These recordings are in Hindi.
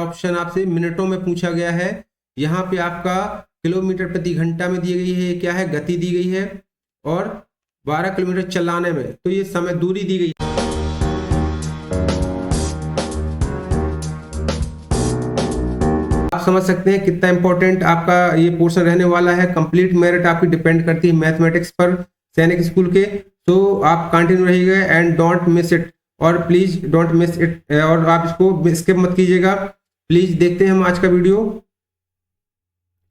ऑप्शन आपसे मिनटों में पूछा गया है। यहाँ पे आपका किलोमीटर प्रति घंटा में दी गई है, क्या है, गति दी गई है, और 12 किलोमीटर चलाने में तो ये समय दूरी दी गई। आप समझ सकते हैं कितना इंपॉर्टेंट आपका ये पोर्शन रहने वाला है। कंप्लीट मेरिट आपकी डिपेंड करती है मैथमेटिक्स पर सैनिक स्कूल के। तो आप कंटिन्यू रहिएगा एंड डोंट मिस इट, और प्लीज डोंट मिस इट, और आप इसको स्किप मत कीजिएगा प्लीज। देखते हैं हम आज का वीडियो।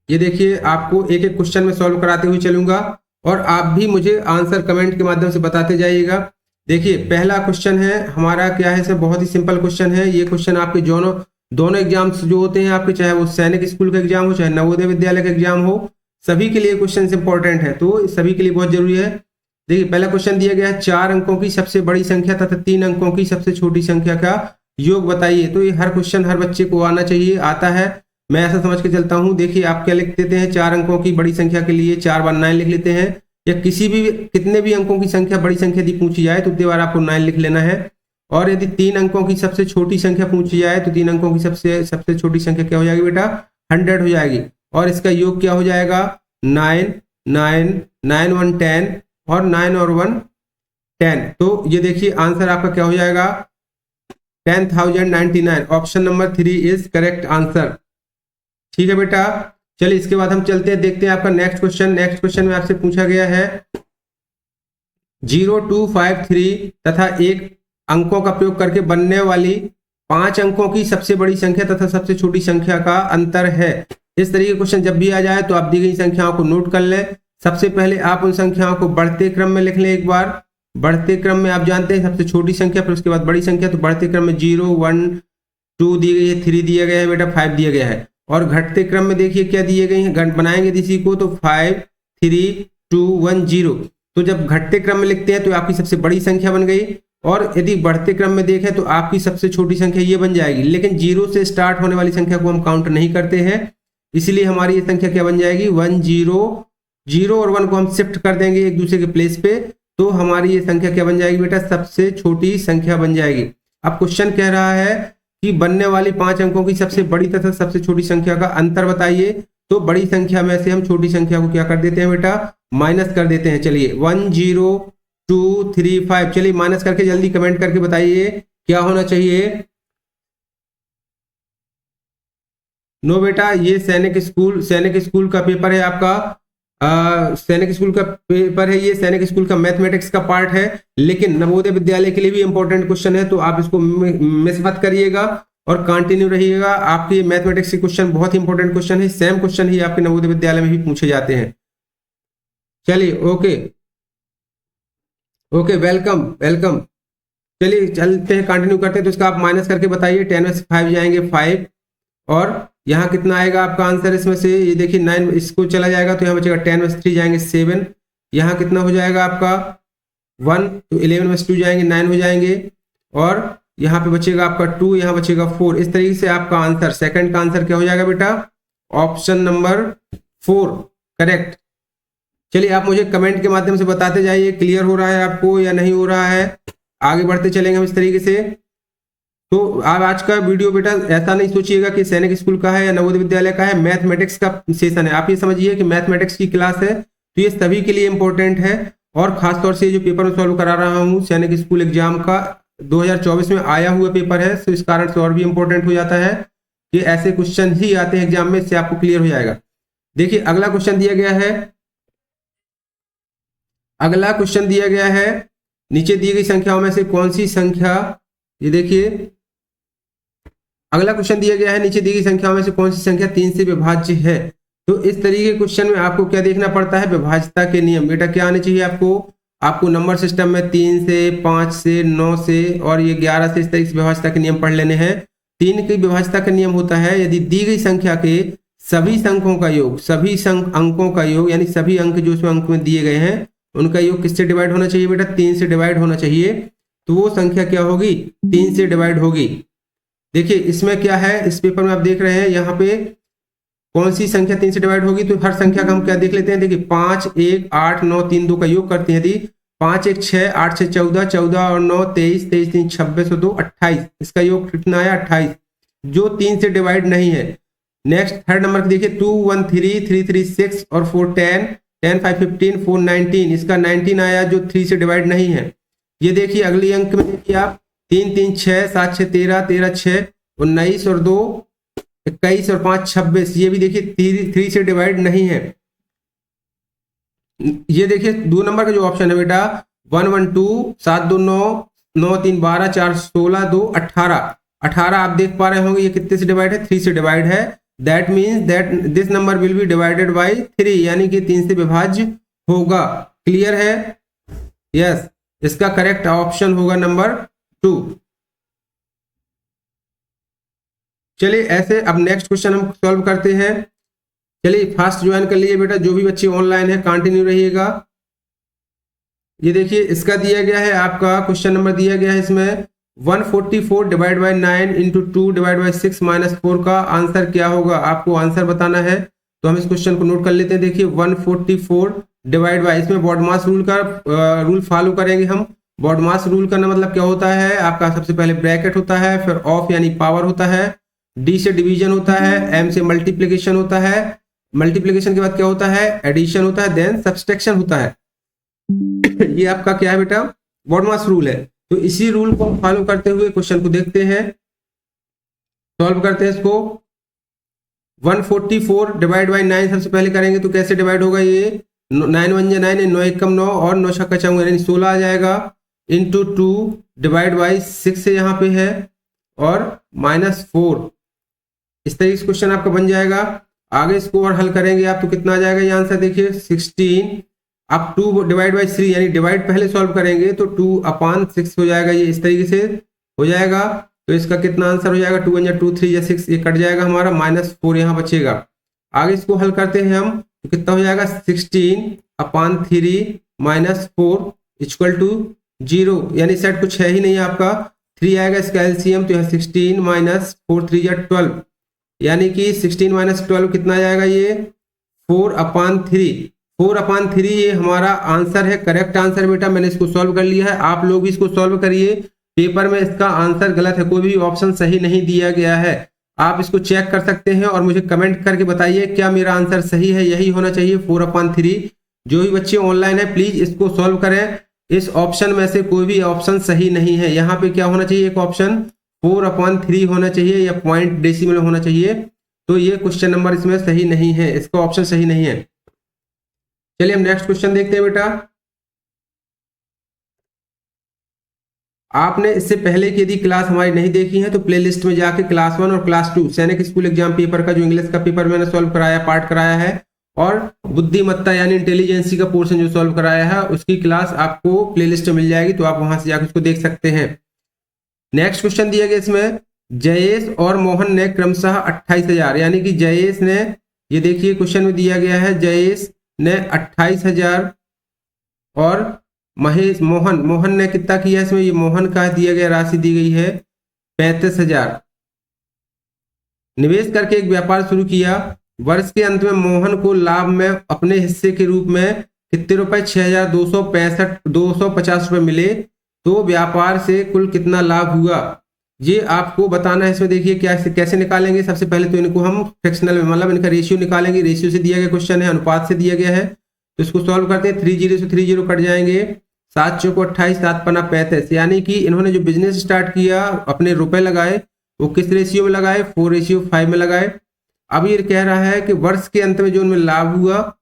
ये देखिए, आपको एक एक क्वेश्चन में सॉल्व कराते हुए चलूंगा और आप भी मुझे आंसर कमेंट के माध्यम से बताते जाइएगा। देखिए, पहला क्वेश्चन है हमारा, क्या है, इसमें बहुत ही सिंपल क्वेश्चन है। ये क्वेश्चन आपके दोनों एग्जाम्स जो होते हैं आपके, चाहे वो सैनिक स्कूल का एग्जाम हो चाहे नवोदय विद्यालय का एग्जाम हो, सभी के लिए क्वेश्चन इंपॉर्टेंट है, तो सभी के लिए बहुत जरूरी है। देखिए, पहला क्वेश्चन दिया गया है 4 अंकों की सबसे बड़ी संख्या तथा 3 अंकों की सबसे छोटी संख्या का योग बताइए। तो ये हर क्वेश्चन हर बच्चे को आना चाहिए, आता है, मैं ऐसा समझ के चलता हूं। देखिए, आप क्या लिख देते हैं, 4 अंकों की बड़ी संख्या के लिए 4 बार 9 लिख लेते हैं, या कितने भी अंकों की संख्या बड़ी संख्या यदि पूछी जाए तो उतनी बार आपको 9 लिख लेना है। और यदि 3 अंकों की सबसे छोटी संख्या पूछी जाए तो 3 अंकों की सबसे छोटी संख्या क्या हो जाएगी बेटा, 100 हो जाएगी। और इसका योग क्या हो जाएगा, 9 9 9 1 10 और 9 और 1 10। तो ये देखिए आंसर आपका क्या हो जाएगा, 10,099। Option number 3 is correct answer. ठीक है बेटा, चलिए इसके बाद हम चलते हैं, देखते हैं आपका नेक्स्ट क्वेश्चन। नेक्स्ट क्वेश्चन में आपसे पूछा गया है 0 2 5 3 तथा 1 अंकों का प्रयोग करके बनने वाली 5 अंकों की सबसे बड़ी संख्या तथा सबसे छोटी संख्या का अंतर है। इस तरीके क्वेश्चन जब भी आ जाए तो आप दी गई संख्याओं को नोट कर लें। सबसे पहले आप उन संख्याओं को बढ़ते क्रम में लिख लें। एक बार बढ़ते क्रम में आप जानते हैं सबसे छोटी संख्या फिर उसके बाद बड़ी संख्या, तो बढ़ते क्रम में 0 1 2 दी गई है, 3 दिया गया है बेटा, 5 दिया गया है। और घटते क्रम में देखिए क्या दिए गए हैं, बनाएंगे इसी को तो 5 3 2 1 0। तो जब घटते क्रम में लिखते हैं तो आपकी सबसे बड़ी संख्या बन गई, और यदि बढ़ते क्रम में देखें तो आपकी सबसे छोटी संख्या ये बन जाएगी। लेकिन 0 से स्टार्ट होने वाली संख्या को हम काउंट नहीं करते हैं, इसलिए हमारी ये संख्या क्या बन जाएगी, 1 0 0 और 1 को हम शिफ्ट कर देंगे एक दूसरे के प्लेस पे, तो हमारी ये संख्या क्या बन जाएगी बेटा, सबसे छोटी संख्या बन जाएगी। अब क्वेश्चन कह रहा है कि बनने वाली 5 अंकों की सबसे बड़ी तथा सबसे छोटी संख्या का अंतर बताइए। तो बड़ी संख्या में से हम छोटी संख्या को क्या कर देते हैं बेटा, माइनस कर देते हैं। चलिए 1 0 2 3 5, चलिए माइनस करके जल्दी कमेंट करके बताइए क्या होना चाहिए। नो बेटा, ये सैनिक स्कूल का पेपर है आपका, सैनिक स्कूल का पेपर है, ये सैनिक स्कूल का मैथमेटिक्स का पार्ट है, लेकिन नवोदय विद्यालय के लिए भी इंपॉर्टेंट क्वेश्चन है, तो आप इसको मिस मत करिएगा और कंटिन्यू रहिएगा। आपके मैथमेटिक्स के क्वेश्चन बहुत इंपॉर्टेंट क्वेश्चन है, सेम क्वेश्चन ही आपके नवोदय विद्यालय में भी पूछे जाते हैं। चलिए ओके वेलकम। चलिए चलते हैं, कंटिन्यू करते हैं। तो इसका आप माइनस करके बताइए, 10 में से 5 जाएंगे 5, और यहाँ कितना आएगा आपका आंसर इसमें से, ये देखिए 9 इसको चला जाएगा तो यहाँ बचेगा 10 में से 3 जाएंगे 7, यहाँ कितना हो जाएगा आपका 1, तो 11 में से 2 जाएंगे 9 हो जाएंगे, और यहाँ पे बचेगा आपका 2, यहाँ बचेगा 4। इस तरीके से आपका आंसर, सेकंड का आंसर क्या हो जाएगा बेटा, ऑप्शन नंबर 4 करेक्ट। चलिए आप मुझे कमेंट के माध्यम से बताते जाइए क्लियर हो रहा है आपको या नहीं हो रहा है। आगे बढ़ते चलेंगे हम इस तरीके से। तो आप आज का वीडियो बेटा ऐसा नहीं सोचिएगा कि सैनिक स्कूल का है या नवोदय विद्यालय का है, मैथमेटिक्स का सेशन है। आप ये समझिए कि मैथमेटिक्स की क्लास है, तो ये सभी के लिए इंपॉर्टेंट है। और खासतौर से जो पेपर में सॉल्व करा रहा हूँ सैनिक स्कूल एग्जाम का 2024 में आया हुआ पेपर है, तो इस कारण से और भी इंपॉर्टेंट हो जाता है कि ऐसे क्वेश्चन ही आते हैं एग्जाम में, इससे आपको क्लियर हो जाएगा। देखिए अगला क्वेश्चन दिया गया है, नीचे दी गई संख्याओं में से कौन सी संख्या, ये देखिए अगला क्वेश्चन दिया गया है, नीचे दी गई संख्याओं में से कौन सी संख्या 3 से विभाज्य है। तो इस तरीके के क्वेश्चन में आपको क्या देखना पड़ता है, विभाज्यता के नियम। बेटा क्या आने चाहिए आपको नंबर सिस्टम में 3 से 5 से 9 से और ये 11 से, इस तरीके से विभाज्यता के नियम पढ़ लेने हैं। 3 की विभाज्यता का नियम होता है, यदि दी गई संख्या के सभी अंकों का योग, यानी सभी अंक जो उसमें अंक में दिए गए हैं उनका योग किससे डिवाइड होना चाहिए बेटा, 3 से डिवाइड होना चाहिए। तो वो संख्या क्या होगी, 3 से डिवाइड होगी। देखिए इसमें क्या है, इस पेपर में आप देख रहे हैं यहाँ पे कौन सी संख्या 3 से डिवाइड होगी। तो हर संख्या का हम क्या देख लेते हैं, देखिए 5 1 8 9 3 2 का योग करते हैं। यदि 5 1 6 8 6 14 14 और 9 23 23 3 26 और 2 28, इसका योग कितना आया 28। जो 3 से डिवाइड नहीं है। नेक्स्ट थर्ड नंबर देखिए 2 1 3 3 3 6 और 4 10 10 5 15 4 19, इसका 19 आया जो 3 से डिवाइड नहीं है। ये देखिए अगली अंक में देखिए आप 3 3 6 7 6 13 13 6 19 और 2 21 और 5 26, ये भी देखिए 3 से डिवाइड नहीं है। ये देखिए 2 नंबर का जो ऑप्शन है बेटा 1 1 2 7 2 9 9 3 12 4 16 2 18 18 आप देख पा रहे होंगे ये कितने से डिवाइड है, 3 से डिवाइड है। That means that this number will be divided by 3, यानी कि 3 से विभाज्य होगा। क्लियर है? यस, इसका करेक्ट ऑप्शन होगा नंबर 2। चलिए ऐसे अब नेक्स्ट क्वेश्चन हम सॉल्व करते हैं। चलिए फास्ट ज्वाइन कर लीजिए बेटा, जो भी बच्चे ऑनलाइन है कंटिन्यू रहिएगा। ये देखिए इसका दिया गया है, आपका क्वेश्चन नंबर दिया गया है इसमें 144 divide by 9 into 2 divide by 6 minus 4 का आंसर क्या होगा, आपको आंसर बताना है। तो हम इस क्वेश्चन को नोट कर लेते हैं। देखिए 144 डिवाइड बाय, इसमें बॉडमास रूल का रूल फॉलो करेंगे हम। बॉडमास रूल करना मतलब क्या होता है, आपका सबसे पहले ब्रैकेट होता है, फिर ऑफ यानी पावर होता है, डी से डिवीजन होता है, एम से मल्टीप्लीकेशन होता है, मल्टीप्लीकेशन के बाद क्या होता है, एडिशन होता है, देन सब्सट्रैक्शन होता है। ये आपका क्या है बेटा, बॉडमास रूल है। तो इसी रूल को फॉलो करते हुए क्वेश्चन को देखते हैं, सॉल्व करते हैं इसको। 144 डिवाइड बाय 9 सबसे पहले करेंगे तो कैसे डिवाइड होगा, ये 9 1 9 9 1 9 और 9 छक्का चौका यानी 16 आ जाएगा, इंटू 2 डिवाइड बाय 6 से यहाँ पे है और माइनस 4। इस तरीके से क्वेश्चन आपका बन जाएगा। आगे इसको और हल करेंगे आप तो कितना आ जाएगा ये आंसर, देखिए 16। अब 2 डिवाइड बाई 3 यानी डिवाइड पहले सॉल्व करेंगे तो 2/6 हो जाएगा, ये इस तरीके से हो जाएगा। तो इसका कितना आंसर हो जाएगा, 2 1 2 3 या 6, ये कट जाएगा हमारा, -4 यहाँ बचेगा। आगे इसको हल करते हैं हम तो कितना हो जाएगा 16/3 -4 इक्वल टू 0, यानी सेट कुछ है ही नहीं आपका, 3 आएगा इसका एलसीएम, तो यहाँ 16 -4 3 या 12, यानी कि 16 - 12 कितना जाएगा, ये 4/3। 4/3 ये हमारा आंसर है, करेक्ट आंसर बेटा। मैंने इसको सॉल्व कर लिया है, आप लोग भी इसको सॉल्व करिए। पेपर में इसका आंसर गलत है, कोई भी ऑप्शन सही नहीं दिया गया है। आप इसको चेक कर सकते हैं और मुझे कमेंट करके बताइए क्या मेरा आंसर सही है, यही होना चाहिए 4/3। जो भी बच्चे ऑनलाइन है प्लीज इसको सॉल्व करें। इस ऑप्शन में से कोई भी ऑप्शन सही नहीं है। यहाँ पे क्या होना चाहिए, एक ऑप्शन 4/3 होना चाहिए या पॉइंट डेसिमल होना चाहिए। तो ये क्वेश्चन नंबर इसमें सही नहीं है, इसका ऑप्शन सही नहीं है। चलिए हम नेक्स्ट क्वेश्चन देखते हैं बेटा। आपने इससे पहले की यदि क्लास हमारी नहीं देखी है तो प्लेलिस्ट में जाके क्लास 1 और क्लास 2 सैनिक स्कूल एग्जाम पेपर का जो इंग्लिश का पेपर मैंने सॉल्व कराया, पार्ट कराया है, और बुद्धिमत्ता यानी इंटेलिजेंसी का पोर्शन जो सॉल्व कराया है उसकी क्लास आपको प्लेलिस्ट में मिल जाएगी, तो आप वहां से जाकर उसको देख सकते हैं। नेक्स्ट क्वेश्चन दिया गया इसमें, जयेश और मोहन ने क्रमशः 28,000, यानी कि जयेश ने, ये देखिए क्वेश्चन में दिया गया है, जयेश ने 28,000 और मोहन ने कितना किया, इसमें ये मोहन का दिया गया राशि दी गई है 35,000, निवेश करके एक व्यापार शुरू किया। वर्ष के अंत में मोहन को लाभ में अपने हिस्से के रूप में कितने रुपए, 6,250 रुपए मिले, तो व्यापार से कुल कितना लाभ हुआ, ये आपको बताना है। इसमें देखिए क्या कैसे निकालेंगे। सबसे पहले तो इनको हम फ्रैक्शनल में मतलब इनका रेशियो निकालेंगे। रेशियो से दिया गया क्वेश्चन है, अनुपात से दिया गया है, तो इसको सॉल्व करते हैं। 3 0 से 3 0 कट जाएंगे, 7 चौको 28, 7 पन्ना 35, यानी कि इन्होंने जो बिजनेस स्टार्ट किया, अपने रुपए लगाए, वो किस रेशियो में लगाए, 4:5 में लगाए। अब ये कह रहा है कि वर्ष के अंत में जो उनमें लाभ हुआ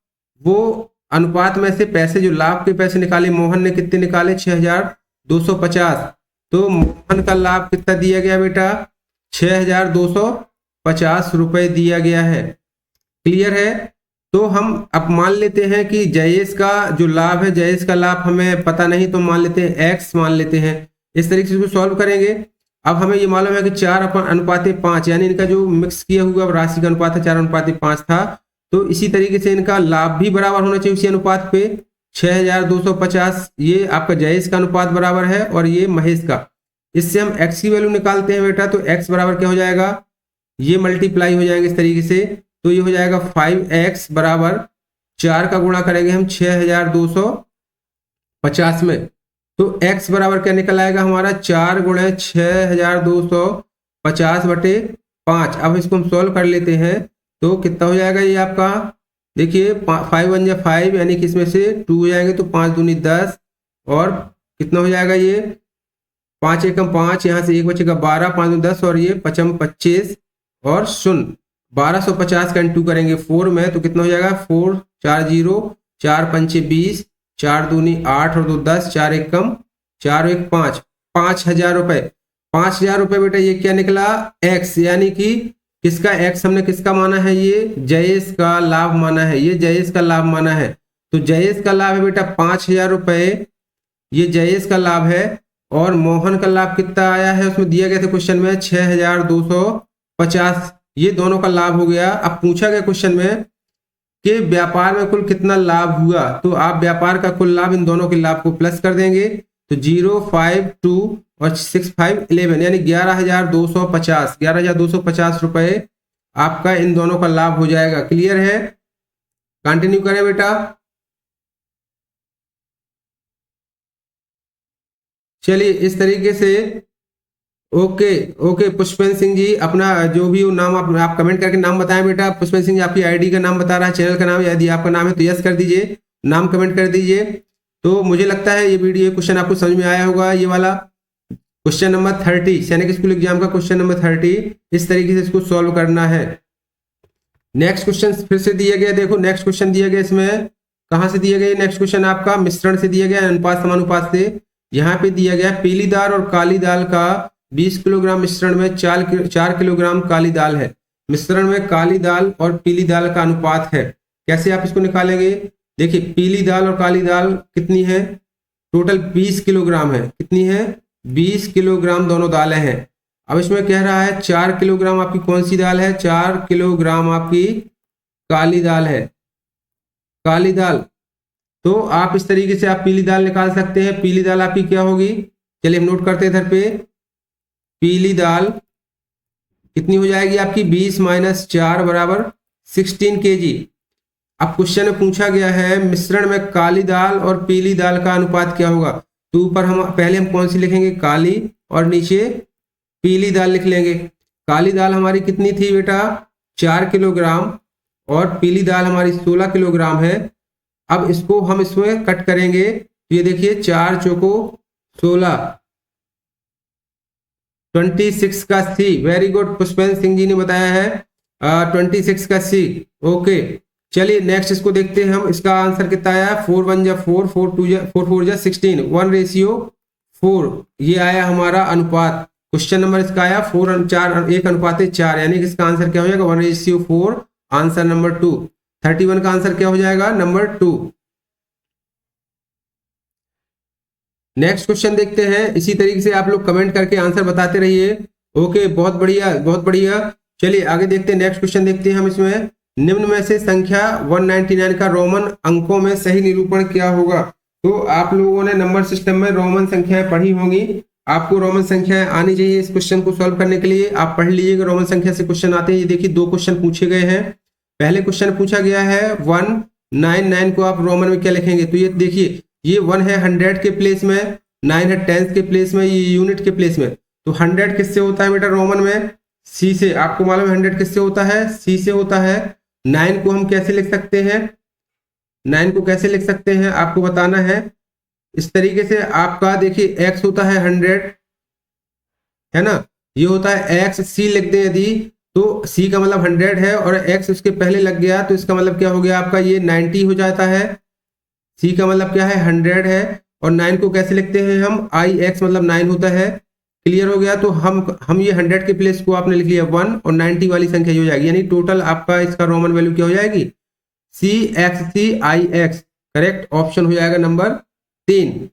वो अनुपात में से पैसे, जो लाभ के पैसे निकाले, मोहन ने कितने निकाले, 6,250, तो मोहन का लाभ कितना दिया गया बेटा, 6,250 रुपए दिया गया है। क्लियर है? तो हम अब मान लेते हैं कि जयेश का जो लाभ है, जयेश का लाभ हमें पता नहीं, तो मान लेते हैं x मान लेते हैं। इस तरीके से इसको सॉल्व करेंगे। अब हमें ये मालूम है कि 4/5, यानी इनका जो मिक्स किया हुआ राशि का अनुपात है 4/5 था, तो इसी तरीके से इनका लाभ भी बराबर होना चाहिए उसी अनुपात पे, 6,250 ये आपका जयेश का अनुपात बराबर है और ये महेश का। इससे हम x की वैल्यू निकालते हैं बेटा, तो x बराबर क्या हो जाएगा, ये मल्टीप्लाई हो जाएंगे इस तरीके से, तो ये हो जाएगा 5x बराबर 4 का गुणा करेंगे हम 6,250 में, तो x बराबर क्या निकल आएगा हमारा, 4 × 6,250 बटे 5। अब इसको हम सॉल्व कर लेते हैं तो कितना हो जाएगा ये आपका, देखिए 5 1 जा 5, यानी कि इसमें से 2 हो जाएंगे तो 5 दूनी 10, और कितना हो जाएगा ये 5 एकम 5, यहाँ से 1 बचेगा 12, 5 दूनी 10 और ये 5 25 और 0, 1250 का इंटू करेंगे 4 में तो कितना हो जाएगा 4 4 0, 4 5 20, 4 दूनी 8 और 2 10, 4 एकम 4 1 5, 5000 रुपए। 5000 रुपए बेटा ये क्या निकला एक्स, यानी कि किसका एक्स हमने किसका माना है, ये जयेश का लाभ माना है, ये जयेश का लाभ माना है। तो जयेश का लाभ है बेटा 5000 रुपए, ये जयेश का लाभ है। और मोहन का लाभ कितना आया है, उसमें दिया गया था क्वेश्चन में 6250, ये दोनों का लाभ हो गया। अब पूछा गया क्वेश्चन में कि व्यापार में कुल कितना लाभ हुआ, तो आप व्यापार का कुल लाभ इन दोनों के लाभ को प्लस कर देंगे तो 0 5 2 और 6 5 11, यानी 11250, 11250 रुपए आपका इन दोनों का लाभ हो जाएगा। क्लियर है, कंटिन्यू करें बेटा। चलिए इस तरीके से ओके पुष्पेंद्र सिंह जी, अपना जो भी नाम आप कमेंट करके नाम बताएं बेटा। पुष्पेंद्र सिंह जी आपकी आईडी का नाम बता रहा है, चैनल का नाम, यदि आपका नाम है तो यस कर दीजिए, नाम कमेंट कर दीजिए। तो मुझे लगता है ये वीडियो क्वेश्चन आपको समझ में आया होगा। ये वाला क्वेश्चन नंबर 30 सैनिक स्कूल एग्जाम का क्वेश्चन नंबर 30, इस तरीके से इसको सॉल्व करना है। नेक्स्ट क्वेश्चन फिर से दिया गया, देखो नेक्स्ट क्वेश्चन दिया गया, इसमें कहां से दिया गया नेक्स्ट क्वेश्चन आपका मिश्रण से दिया गया, अनुपात समानुपात से। यहाँ पे दिया गया पीली दाल और काली दाल का 20 किलोग्राम मिश्रण में 4 किलोग्राम काली दाल है। मिश्रण में काली दाल और पीली दाल का अनुपात है, कैसे आप इसको निकालेंगे। देखिए पीली दाल और काली दाल कितनी है, टोटल 20 किलोग्राम है, कितनी है 20 किलोग्राम दोनों दालें हैं। अब इसमें कह रहा है 4 किलोग्राम आपकी कौन सी दाल है, 4 किलोग्राम आपकी काली दाल है, काली दाल। तो आप इस तरीके से आप पीली दाल निकाल सकते हैं। पीली दाल आपकी क्या होगी, चलिए हम नोट करते हैं इधर पे, पीली दाल कितनी हो जाएगी आपकी 20 - 4 बराबर 16 kg। अब क्वेश्चन में पूछा गया है मिश्रण में काली दाल और पीली दाल का अनुपात क्या होगा। तो ऊपर हम पहले हम कौन सी लिखेंगे, काली, और नीचे पीली दाल लिख लेंगे। काली दाल हमारी कितनी थी बेटा 4 किलोग्राम और पीली दाल हमारी 16 किलोग्राम है। अब इसको हम इसमें कट करेंगे तो ये देखिए 4 चौको 16, 26 का सी, वेरी गुड पुष्पेंद्र सिंह जी ने बताया है 26 का सी। ओके चलिए नेक्स्ट इसको देखते हैं हम, इसका आंसर कितना आया 4 1 जा 4, 4 2 जा 4 4 जा 16, 1:4 ये आया हमारा अनुपात। क्वेश्चन नंबर इसका आया 4 4 1 अनुपात 4, यानी कि इसका आंसर क्या हो जाएगा 1:4, आंसर नंबर 2। 31 का आंसर क्या हो जाएगा नंबर 2। नेक्स्ट क्वेश्चन देखते हैं, इसी तरीके से आप लोग कमेंट करके आंसर बताते रहिए। ओके बहुत बढ़िया बहुत बढ़िया। चलिए आगे देखते हैं, नेक्स्ट क्वेश्चन देखते हैं हम। इसमें निम्न में से संख्या 199 का रोमन अंकों में सही निरूपण क्या होगा। तो आप लोगों ने नंबर सिस्टम में रोमन संख्याएं पढ़ी होंगी, आपको रोमन संख्याएं आनी चाहिए इस क्वेश्चन को सॉल्व करने के लिए। आप पढ़ लीजिएगा रोमन संख्या से क्वेश्चन आते हैं। ये देखिए 2 क्वेश्चन पूछे गए हैं। पहले क्वेश्चन पूछा गया है 199 को आप रोमन में क्या लिखेंगे, तो ये देखिए ये 1 है 100 के प्लेस में, 9 है 10 के प्लेस में, ये यूनिट के प्लेस में। तो 100 किससे होता है बेटा रोमन में, सी से। आपको मालूम है 100 किससे होता है, सी से होता है। 9 को हम कैसे लिख सकते हैं, 9 को कैसे लिख सकते हैं आपको बताना है। इस तरीके से आपका देखिए x होता है 100 है ना, ये होता है x, c लिख दें यदि तो c का मतलब 100 है और x उसके पहले लग गया तो इसका मतलब क्या हो गया आपका ये 90 हो जाता है। c का मतलब क्या है 100 है, और 9 को कैसे लिखते हैं हम, ix मतलब 9 होता है। क्लियर हो गया। तो हम ये 100 के प्लेस को आपने लिख लिया 1 और 90 वाली संख्या हो जाएगी, यानी टोटल आपका इसका रोमन वैल्यू क्या हो जाएगी CXCIX। करेक्ट ऑप्शन हो जाएगा नंबर 3।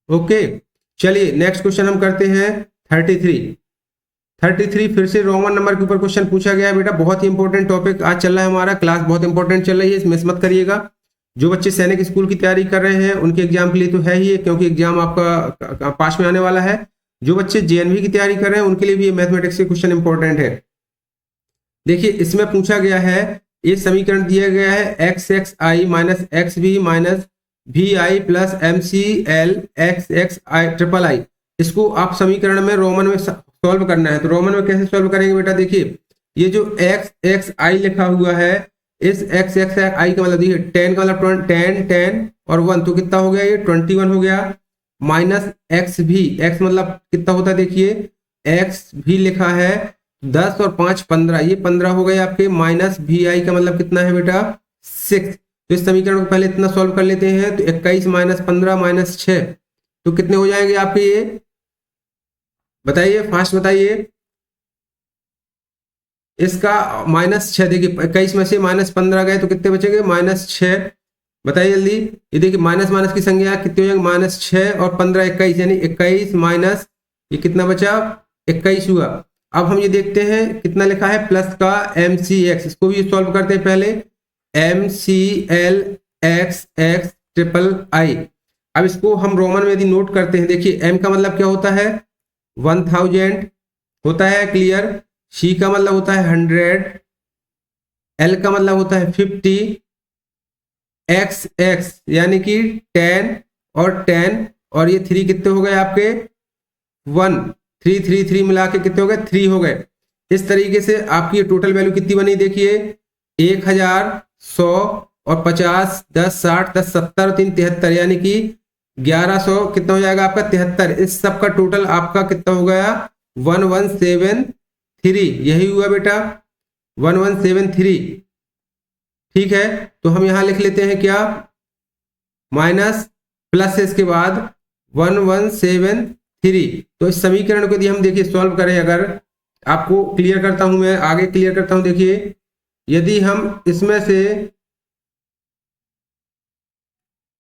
ओके चलिए नेक्स्ट क्वेश्चन हम करते हैं 33 फिर से रोमन नंबर के ऊपर क्वेश्चन पूछा गया है बेटा। बहुत ही इंपॉर्टेंट टॉपिक आज चल रहा है, हमारा क्लास बहुत इंपॉर्टेंट चल रही है, मिस मत करिएगा। जो बच्चे सैनिक स्कूल की तैयारी कर रहे हैं उनके एग्जाम के लिए तो है ही, क्योंकि एग्जाम आपका पास में आने वाला है। जो बच्चे JNV की तैयारी कर रहे हैं उनके लिए भी ये मैथमेटिक्स के क्वेश्चन इंपॉर्टेंट है। देखिए इसमें पूछा गया है, ये समीकरण दिया गया है XXI - XB - VI + MCL XXI triple I। इसको आप समीकरण में रोमन में सॉल्व करना है। तो रोमन में कैसे सॉल्व करेंगे बेटा, देखिए ये जो एक्स एक्स आई लिखा हुआ है, इस एक्स एक्स आई का मतलब देखिए 10 का मतलब 10 और 1 तो कितना हो गया, ये 21 हो गया। माइनस एक्स भी, एक्स मतलब कितना होता है देखिए, एक्स भी लिखा है 10 और 5 15, ये 15 हो गए आपके। माइनस भी आई का मतलब कितना है बेटा 6। तो इस समीकरण को पहले इतना सॉल्व कर लेते हैं। तो 21 माइनस 15 माइनस 6 तो कितने हो जाएंगे आपके, ये बताइए फास्ट बताइए। इसका -6, देखिए 21 में से -15 गए तो कितने बचेंगे, -6। बताइए जल्दी। ये देखिए माइनस माइनस की संख्या कितनी हो जाएगी, -6 और 15 21, यानी 21 माइनस ये कितना बचा 21 हुआ। अब हम ये देखते हैं कितना लिखा है प्लस का MCX, इसको भी सॉल्व करते हैं पहले। MCLXX अब इसको हम रोमन में यदि नोट करते हैं, देखिए M का मतलब क्या होता है 1000 होता है, क्लियर। C का मतलब होता है 100, L का मतलब होता है 50, XX यानी कि 10 और 10 और ये 3 कितने हो गए आपके 1, 3 3 3 मिला के कितने हो गए 3 हो गए। इस तरीके से आपकी टोटल वैल्यू कितनी बनी, देखिए 1100 और 50 10 60 10 70 3 73, यानी कि 1100 कितना हो जाएगा आपका 73। इस सब का टोटल आपका कितना हो गया 1173, यही हुआ बेटा 1173। ठीक है, तो हम यहां लिख लेते हैं क्या, माइनस प्लस इसके बाद 1173। तो इस समीकरण को यदि हम देखिए सॉल्व करें, अगर आपको क्लियर करता हूं, मैं आगे क्लियर करता हूं। देखिए यदि हम इसमें से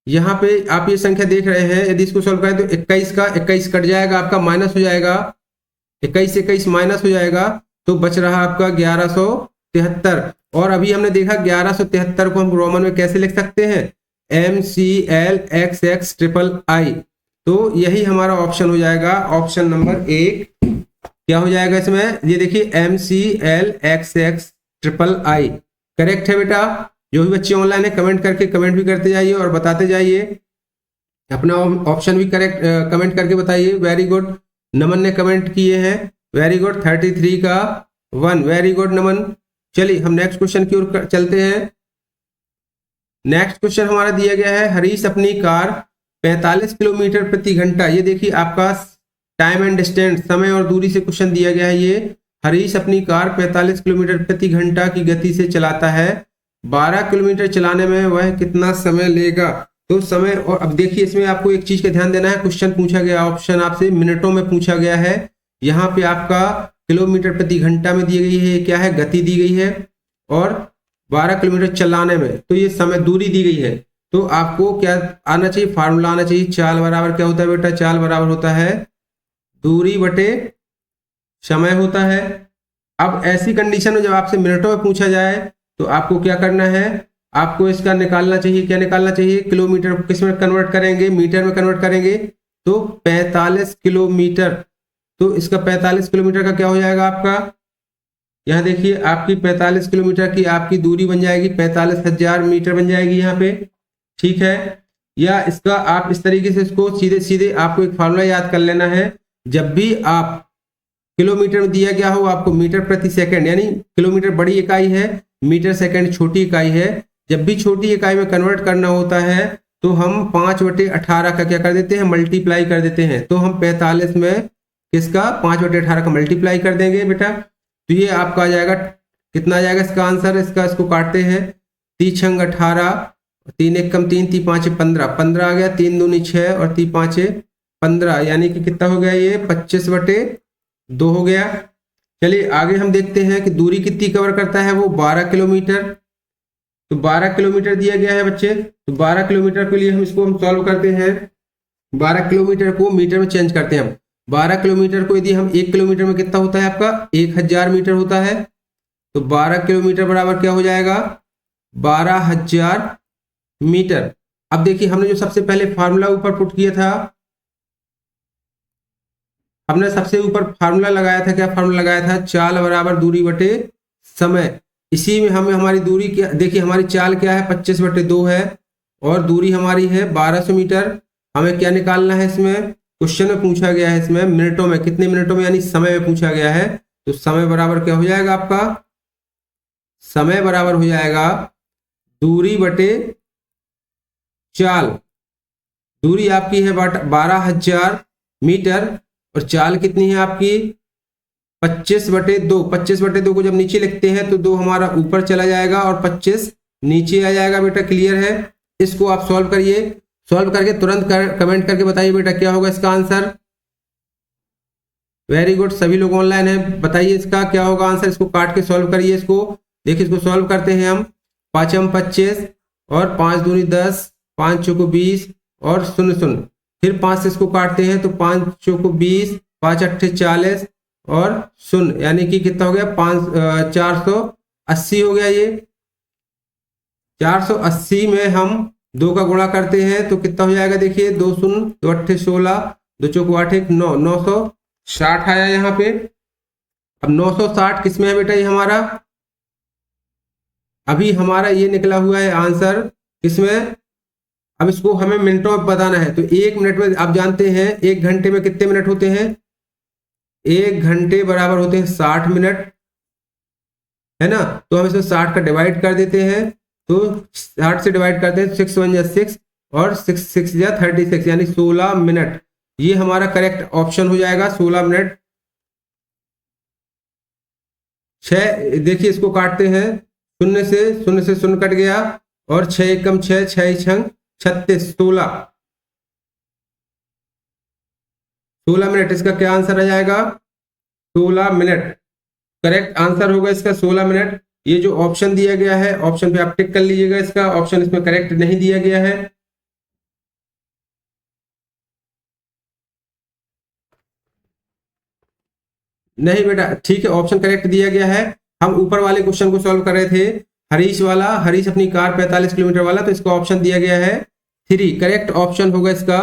यहां पे आप ये संख्या देख रहे हैं, यदि इसको सॉल्व करें तो 21 का 21 कट जाएगा आपका, माइनस हो जाएगा 21 21 माइनस हो जाएगा, तो बच रहा आपका 1173। और अभी हमने देखा 1173 को हम रोमन में कैसे लिख सकते हैं, MCLXXII। तो यही हमारा ऑप्शन हो जाएगा, ऑप्शन नंबर 1 क्या हो जाएगा इसमें, ये देखिए MCLXXII करेक्ट है बेटा। जो भी बच्चे ऑनलाइन है कमेंट करके कमेंट भी करते जाइए और बताते जाइए, अपना ऑप्शन भी करेक्ट कमेंट करके बताइए। वेरी गुड, नमन ने कमेंट किए हैं, वेरी गुड। 33 का 1, वेरी गुड नमन। चलिए हम नेक्स्ट क्वेश्चन की ओर चलते हैं। नेक्स्ट क्वेश्चन हमारा दिया गया है, हरीश अपनी कार 45 किलोमीटर प्रति घंटा, ये देखिए आपका टाइम एंड डिस्टेंस समय और दूरी से क्वेश्चन दिया गया है। ये हरीश अपनी कार 45 किलोमीटर प्रति घंटा की गति से चलाता है, 12 किलोमीटर चलाने में वह कितना समय लेगा। तो समय, और अब देखिए इसमें आपको एक चीज का ध्यान देना है, क्वेश्चन पूछा गया, ऑप्शन आपसे मिनटों में पूछा गया है, यहाँ पे आपका किलोमीटर प्रति घंटा में दी गई है, क्या है गति दी गई है, और 12 किलोमीटर चलाने में तो ये समय दूरी दी गई है। तो आपको क्या आना चाहिए, फार्मूला आना चाहिए, चाल बराबर क्या होता है बेटा, चाल बराबर होता है दूरी बटे समय होता है। अब ऐसी कंडीशन में जब आपसे मिनटों में पूछा जाए तो आपको क्या करना है, आपको इसका निकालना चाहिए, क्या निकालना चाहिए, किलोमीटर को किस में कन्वर्ट करेंगे, मीटर में कन्वर्ट करेंगे। तो 45 किलोमीटर, तो इसका 45 किलोमीटर का क्या हो जाएगा आपका, यहाँ देखिए आपकी 45 किलोमीटर की आपकी दूरी बन जाएगी 45,000 मीटर बन जाएगी यहाँ पे। ठीक है, या इसका आप इस तरीके से इसको सीधे सीधे आपको एक फार्मूला याद कर लेना है, जब भी आप किलोमीटर में दिया गया हो आपको मीटर प्रति सेकंड, यानी किलोमीटर बड़ी इकाई है, मीटर सेकंड छोटी इकाई है, जब भी छोटी इकाई में कन्वर्ट करना होता है तो हम 5/18 का क्या कर देते हैं, मल्टीप्लाई कर देते हैं। तो हम 45 में किसका 5/18 का मल्टीप्लाई कर देंगे बेटा, तो ये आपका आ जाएगा, कितना आ जाएगा इसका आंसर, इसको काटते हैं 3 छंग 18, 3 1 कम 3, 3 5 15, 15 आ गया, 3 दूनी 6 और 3 5 15, यानी कि कितना हो गया ये 25/2 हो गया। चलिए आगे हम देखते हैं कि दूरी कितनी कवर करता है, वो 12 किलोमीटर। तो 12 किलोमीटर दिया गया है बच्चे, तो 12 किलोमीटर के लिए हम इसको हम सॉल्व करते हैं, 12 किलोमीटर को मीटर में चेंज करते हैं हम। 12 किलोमीटर को यदि हम 1 किलोमीटर में कितना होता है आपका 1000 मीटर होता है, तो 12 किलोमीटर बराबर क्या हो जाएगा 12,000 मीटर। अब देखिए हमने जो सबसे पहले फार्मूला ऊपर पुट किया था, हमने सबसे ऊपर फार्मूला लगाया था, क्या फार्मूला लगाया था, चाल बराबर दूरी बटे समय। इसी में हमें हमारी दूरी क्या, देखिए हमारी चाल क्या है 25/2 है और दूरी हमारी है 1200 मीटर। हमें क्या निकालना है इसमें, क्वेश्चन में पूछा गया है इसमें मिनटों में, कितने मिनटों में यानी समय में पूछा गया है, तो समय बराबर क्या हो जाएगा आपका, समय बराबर हो जाएगा दूरी बटे चाल। दूरी आपकी है 12,000 मीटर और चाल कितनी है आपकी 25/2। 25/2 को जब नीचे लिखते हैं तो 2 हमारा ऊपर चला जाएगा और 25 नीचे आ जाएगा। बेटा क्लियर है? इसको आप सॉल्व करिए, सॉल्व करके तुरंत कमेंट करके बताइए बेटा क्या होगा इसका आंसर। वेरी गुड, सभी लोग ऑनलाइन है, बताइए इसका क्या होगा आंसर। इसको काट के सॉल्व करिए इसको। देखिए इसको सॉल्व करते हैं हम। 5 25 और 5 दूनी 10, 5 चौको 20 और 0 0, फिर 5 से इसको काटते हैं तो 5 चौको 20, 5 अट्ठे 40 और 0 यानी कि कितना हो गया 480 हो गया। ये 480 में हम 2 का गुणा करते हैं तो कितना हो जाएगा, देखिए 2 0 2 अट्ठे 16, 2 चौको 8 1 9, 960 आया यहाँ पे। अब 960 किसमें है बेटा, ये हमारा अभी हमारा ये निकला हुआ है आंसर किसमें। अब इसको हमें मिनटों में बताना है तो 1 मिनट में आप जानते हैं 1 घंटे में कितने मिनट होते हैं, 1 घंटे बराबर होते हैं 60 मिनट, है ना। तो हम इसमें 60 का डिवाइड कर देते हैं, तो 60 से डिवाइड करते हैं 6 1 6 और 6 6 36 यानी 16 मिनट। ये हमारा करेक्ट ऑप्शन हो जाएगा 16 मिनट। 6 देखिए इसको काटते हैं, 0 से 0 कट गया और 6 एकम 6, 6 छंग 36, 16 मिनट। इसका क्या आंसर आ जाएगा 16 मिनट। करेक्ट आंसर होगा इसका 16 मिनट। ये जो ऑप्शन दिया गया है ऑप्शन पे आप टिक कर लीजिएगा, इसका ऑप्शन इसमें करेक्ट नहीं दिया गया है। नहीं बेटा ठीक है, ऑप्शन करेक्ट दिया गया है। हम ऊपर वाले क्वेश्चन को सॉल्व कर रहे थे, हरीश वाला, हरीश अपनी कार 45 किलोमीटर वाला, तो इसका ऑप्शन दिया गया है 3। करेक्ट ऑप्शन होगा इसका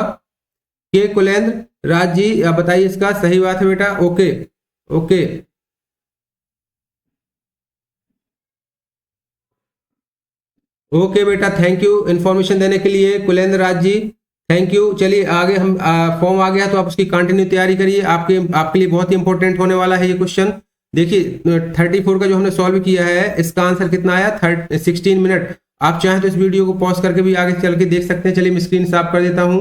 के कुलेंद्र राज जी, आप बताइए इसका सही बात है बेटा। ओके ओके ओके बेटा, थैंक यू इन्फॉर्मेशन देने के लिए कुलेंद्र राज जी, थैंक यू। चलिए आगे हम फॉर्म आ गया तो आप उसकी कंटिन्यू तैयारी करिए, आपके लिए बहुत ही इंपॉर्टेंट होने वाला है ये क्वेश्चन। देखिए 34 का जो हमने सॉल्व किया है इसका आंसर कितना आया 16 मिनट। आप चाहें तो इस वीडियो को पॉज करके भी आगे चल के देख सकते हैं। चलिए मैं स्क्रीन साफ कर देता हूँ।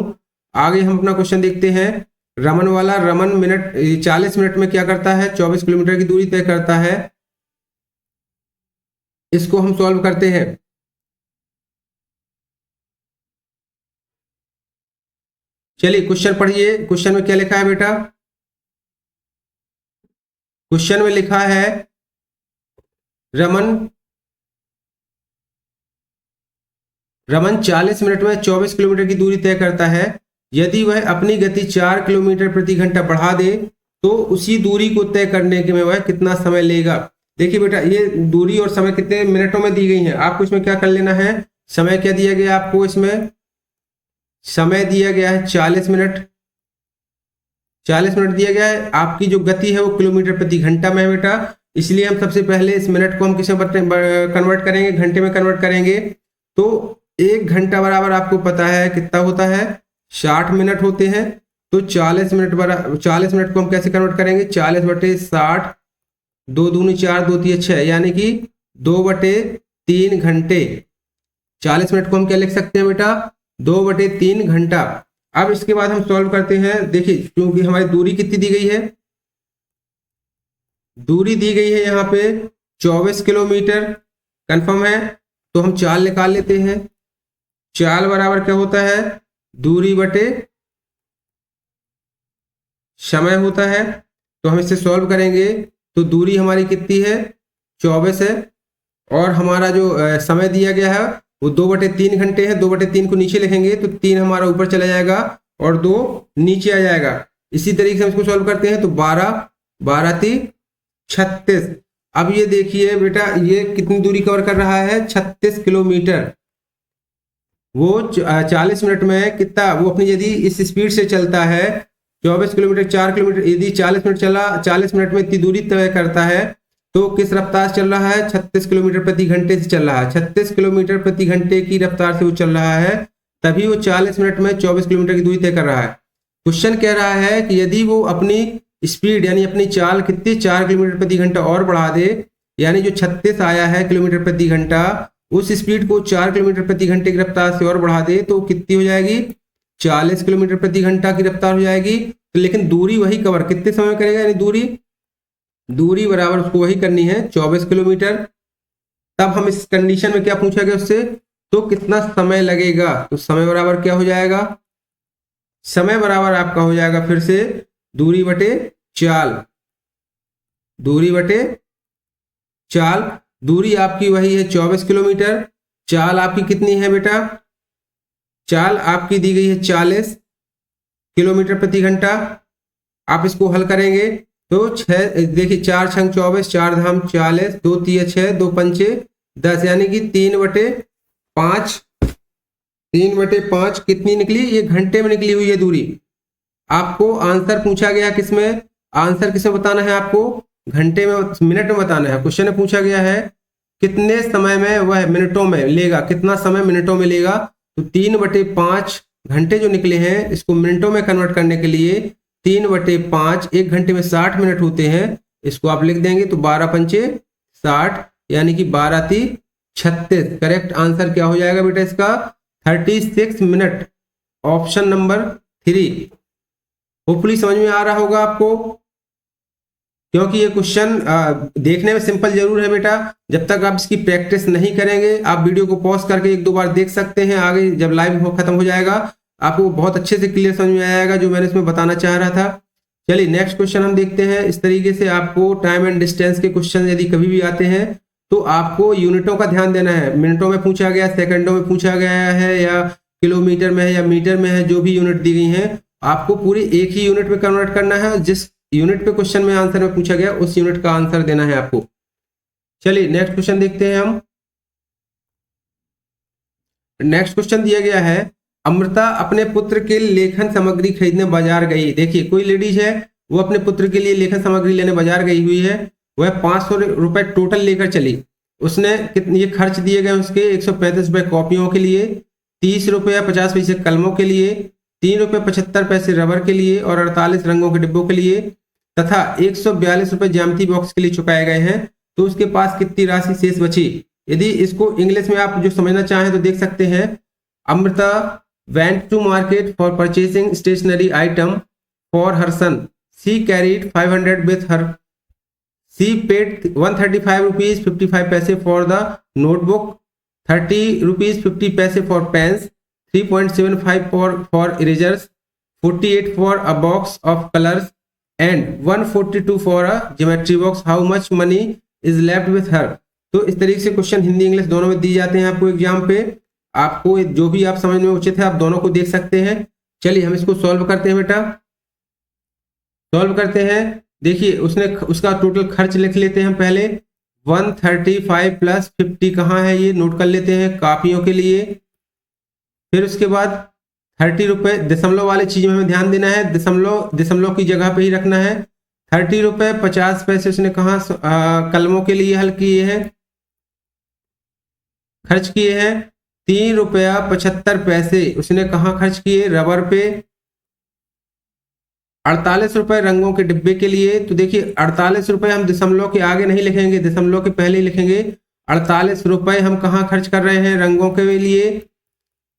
आगे हम अपना क्वेश्चन देखते हैं। रमन वाला, रमन 40 मिनट में क्या करता है, 24 किलोमीटर की दूरी तय करता है। इसको हम सॉल्व करते हैं। चलिए क्वेश्चन पढ़िए, क्वेश्चन में क्या लिखा है बेटा। क्वेश्चन में लिखा है रमन 40 मिनट में 24 किलोमीटर की दूरी तय करता है। यदि वह अपनी गति 4 किलोमीटर प्रति घंटा बढ़ा दे तो उसी दूरी को तय करने के में वह कितना समय लेगा। देखिए बेटा ये दूरी और समय कितने मिनटों में दी गई है, आपको इसमें क्या कर लेना है, समय क्या दिया गया आपको, इसमें समय दिया गया है 40 मिनट। 40 मिनट दिया गया है। आपकी जो गति है वो किलोमीटर प्रति घंटा में है बेटा, इसलिए हम सबसे पहले इस मिनट को हम किस में कन्वर्ट करेंगे, घंटे में कन्वर्ट करेंगे। तो 1 घंटा बराबर आपको पता है कितना होता है 60 मिनट होते हैं। तो 40 मिनट को हम कैसे कन्वर्ट करेंगे, 40/60, 2 दूनी 4, 2 तिया 6 यानी कि 2/3 घंटे। 40 मिनट को हम क्या लिख सकते हैं बेटा 2/3 घंटा। अब इसके बाद हम सॉल्व करते हैं। देखिए क्योंकि हमारी दूरी कितनी दी गई है, दूरी दी गई है यहाँ पे 24 किलोमीटर कंफर्म है, तो हम चाल निकाल लेते हैं। चाल बराबर क्या होता है, दूरी बटे समय होता है। तो हम इसे सॉल्व करेंगे तो दूरी हमारी कितनी है 24 है और हमारा जो समय दिया गया है वो 2/3 घंटे है। 2/3 को नीचे लिखेंगे तो 3 हमारा ऊपर चला जाएगा और 2 नीचे आ जाएगा। इसी तरीके से हम इसको सॉल्व करते हैं तो 12 3 36। अब ये देखिए बेटा ये कितनी दूरी कवर कर रहा है 36 किलोमीटर। वो 40 मिनट में कितना, वो अपनी यदि इस स्पीड से चलता है 24 किलोमीटर 4 किलोमीटर, यदि 40 मिनट चला, 40 मिनट में इतनी दूरी तय करता है तो किस रफ्तार से चल रहा है 36 किलोमीटर प्रति घंटे से चल रहा है। 36 किलोमीटर प्रति घंटे की रफ्तार से वो चल रहा है, तभी वो 40 मिनट में 24 किलोमीटर की दूरी तय कर रहा है। क्वेश्चन कह रहा है कि यदि वो अपनी स्पीड यानी अपनी चाल कितनी 4 किलोमीटर प्रति घंटा और बढ़ा दे, यानी जो 36 आया है किलोमीटर प्रति घंटा, उस स्पीड को 4 किलोमीटर प्रति घंटे की रफ्तार से और बढ़ा दे तो कितनी हो जाएगी, 40 किलोमीटर प्रति घंटा की रफ्तार हो जाएगी। तो लेकिन दूरी वही कवर कितने समय में करेगा, यानी दूरी बराबर उसको वही करनी है 24 किलोमीटर। तब हम इस कंडीशन में क्या पूछा गया उससे, तो कितना समय लगेगा, तो समय बराबर क्या हो जाएगा, समय बराबर आपका हो जाएगा फिर से दूरी बटे चाल, दूरी आपकी वही है 24 किलोमीटर, चाल आपकी कितनी है बेटा, चाल आपकी दी गई है 40 किलोमीटर प्रति घंटा। आप इसको हल करेंगे तो 6 देखिए 4 छंग 24, 4 धाम 40, 2 तिया 6, 2 पंचे 10, यानी कि 3/5 कितनी निकली, ये घंटे में निकली हुई है दूरी। आपको आंसर पूछा गया किसमें, आंसर किसमें बताना है, आपको घंटे में मिनट में बताना है। क्वेश्चन में पूछा गया है कितने समय में वह मिनटों में लेगा, कितना समय मिनटों में लेगा, तो 3/5 घंटे जो निकले हैं इसको मिनटों में कन्वर्ट करने के लिए 3/5, 1 घंटे में 60 मिनट होते हैं, इसको आप लिख देंगे तो 12 पंचे 60, यानी कि 12 × 36। करेक्ट आंसर क्या हो जाएगा बेटा इसका 36 मिनट, ऑप्शन नंबर 3। होपफुली समझ में आ रहा होगा आपको, क्योंकि ये क्वेश्चन देखने में सिंपल जरूर है बेटा, जब तक आप इसकी प्रैक्टिस नहीं करेंगे, आप वीडियो को पॉज करके 1-2 बार देख सकते हैं, आगे जब लाइव खत्म हो जाएगा आपको बहुत अच्छे से क्लियर समझ में आएगा जो मैंने इसमें बताना चाह रहा था। चलिए नेक्स्ट क्वेश्चन हम देखते हैं। इस तरीके से आपको टाइम एंड डिस्टेंस के क्वेश्चन यदि कभी भी आते हैं तो आपको यूनिटों का ध्यान देना है, मिनटों में पूछा गया, सेकंडों में पूछा गया है, या किलोमीटर में है, या मीटर में है, जो भी यूनिट दी गई है आपको पूरी एक ही यूनिट में कन्वर्ट करना है। जिस यूनिट पे क्वेश्चन में आंसर में पूछा गया उस यूनिट का आंसर देना है आपको। चलिए नेक्स्ट क्वेश्चन देखते हैं हम। नेक्स्ट क्वेश्चन दिया गया है, अमृता अपने पुत्र के लिए लेखन सामग्री खरीदने बाजार गई। देखिए कोई लेडीज है वो अपने पुत्र के लिए लेखन सामग्री लेने बाजार गई हुई है, वह 500 रुपए टोटल लेकर चली। उसने कितने ये खर्च दिए गए उसके 135 रुपए कॉपियों के लिए, 30 रुपया 50 पैसे कलमों के लिए, 3 रुपये 75 पैसे रबर के लिए और 48 रंगों के डिब्बों के लिए तथा 142 रुपए ज्यामिति बॉक्स के लिए चुकाए गए हैं। तो उसके पास कितनी राशि शेष बची। यदि इसको इंग्लिश में आप जो समझना चाहें तो देख सकते हैं, Amrita went to market for purchasing stationery item for her son. She carried 500 with her. She paid 135 rupees 55 paise for the notebook, 30 rupees 50 paise for pens, 3.75 for erasers, 48 for a box of colors and 142 for a geometry box. How much money is left with her? तो इस तरीके से क्वेश्चन हिंदी इंग्लिश दोनों में दी जाते हैं आपको एग्जाम पे। आपको जो भी आप समझ में उचित है आप दोनों को देख सकते हैं। चलिए हम इसको सॉल्व करते हैं बेटा, सॉल्व करते हैं। देखिए उसका टोटल खर्च लिख लेते हैं पहले, 135 + 50 कहाँ है ये नोट कर लेते हैं कापियों के लिए। फिर उसके बाद 30 रुपये, दशमलव वाले चीज में हमें ध्यान देना है, दशमलव की जगह पे ही रखना है। 30 रुपये 50 पैसे उसने कहाँ कलमों के लिए हल किए हैं, खर्च किए हैं। 3 रुपया 75 पैसे उसने कहाँ खर्च किए, रबर पे। 48 रुपए रंगों के डिब्बे के लिए। तो देखिए 48 रुपए हम दशमलव के आगे नहीं लिखेंगे, दशमलव के पहले ही लिखेंगे। 48 रुपए हम कहाँ खर्च कर रहे हैं, रंगों के लिए।